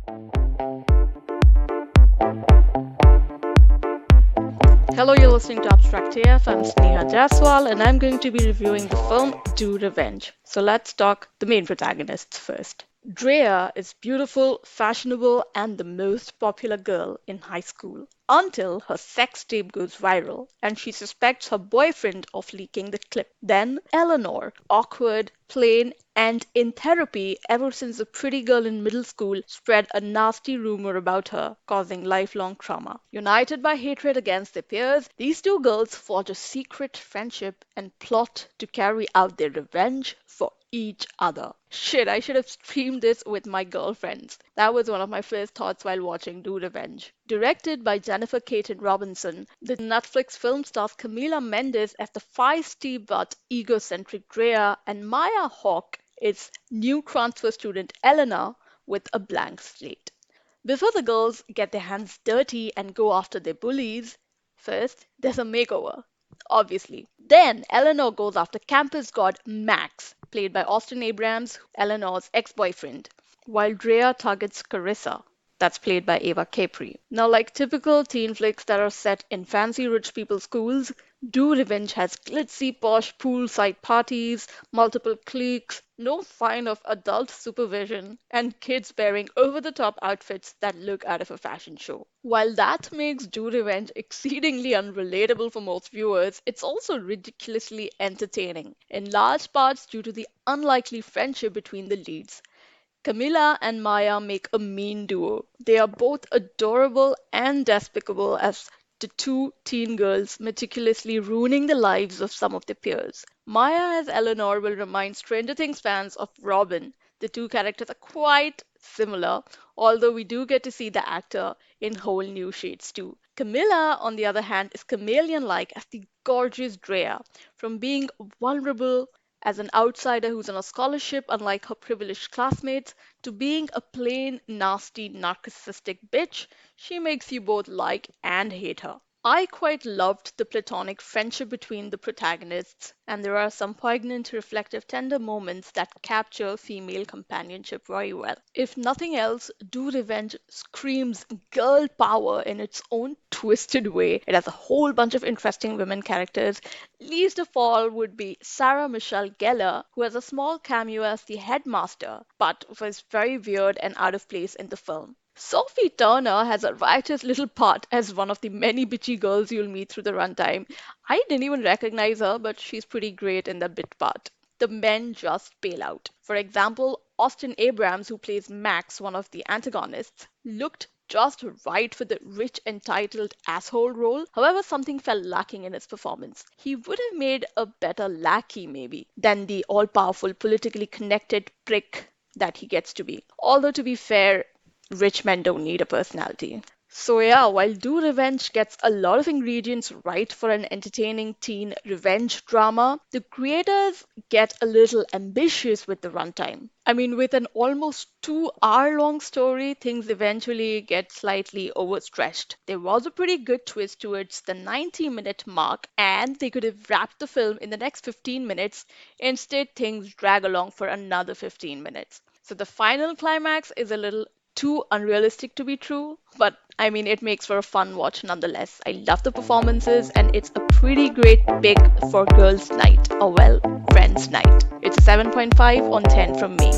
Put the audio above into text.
Hello, you're listening to Abstract AF. I'm Sneha Jaswal, and I'm going to be reviewing the film Do Revenge. So let's talk the main protagonists first. Drea is beautiful, fashionable, and the most popular girl in high school until her sex tape goes viral and she suspects her boyfriend of leaking the clip. Then Eleanor, awkward, plain, and in therapy ever since a pretty girl in middle school spread a nasty rumor about her, causing lifelong trauma. United by hatred against their peers, these two girls forge a secret friendship and plot to carry out their revenge for each other. Shit, I should have streamed this with my girlfriends. That was one of my first thoughts while watching Do Revenge. Directed by Jennifer Caton Robinson, the Netflix film stars Camila Mendes as the feisty but egocentric Drea and Maya Hawke is new transfer student Eleanor with a blank slate. Before the girls get their hands dirty and go after their bullies, first there's a makeover, obviously. Then Eleanor goes after campus god Max, played by Austin Abrams, Eleanor's ex-boyfriend, while Drea targets Carissa, that's played by Ava Capri. Now, like typical teen flicks that are set in fancy rich people's schools, Do Revenge has glitzy posh poolside parties, multiple cliques, no sign of adult supervision, and kids wearing over-the-top outfits that look out of a fashion show. While that makes Do Revenge exceedingly unrelatable for most viewers, it's also ridiculously entertaining, in large parts due to the unlikely friendship between the leads. Camila and Maya make a mean duo. They are both adorable and despicable as the two teen girls meticulously ruining the lives of some of their peers. Maya as Eleanor will remind Stranger Things fans of Robin. The two characters are quite similar, although we do get to see the actor in whole new shades too. Camilla, on the other hand, is chameleon-like as the gorgeous Drea, from being vulnerable as an outsider who's on a scholarship, unlike her privileged classmates, to being a plain, nasty, narcissistic bitch, she makes you both like and hate her. I quite loved the platonic friendship between the protagonists, and there are some poignant, reflective, tender moments that capture female companionship very well. If nothing else, Do Revenge screams girl power in its own twisted way. It has a whole bunch of interesting women characters. Least of all would be Sarah Michelle Gellar, who has a small cameo as the headmaster, but was very weird and out of place in the film. Sophie Turner has a riotous little part as one of the many bitchy girls you'll meet through the runtime. I didn't even recognize her, but she's pretty great in that bit part. The men just bail out. For example, Austin Abrams, who plays Max, one of the antagonists, looked just right for the rich, entitled asshole role. However, something felt lacking in his performance. He would have made a better lackey, maybe, than the all powerful, politically connected prick that he gets to be. Although, to be fair, rich men don't need a personality. So yeah, while Do Revenge gets a lot of ingredients right for an entertaining teen revenge drama, the creators get a little ambitious with the runtime. I mean, with an almost 2 hour long story, things eventually get slightly overstretched. There was a pretty good twist towards the 90-minute mark, and they could have wrapped the film in the next 15 minutes. Instead, things drag along for another 15 minutes. So the final climax is a little too unrealistic to be true, but I mean, it makes for a fun watch nonetheless. I love the performances, and it's a pretty great pick for girls' night, or well, friends' night. It's a 7.5 on 10 from me.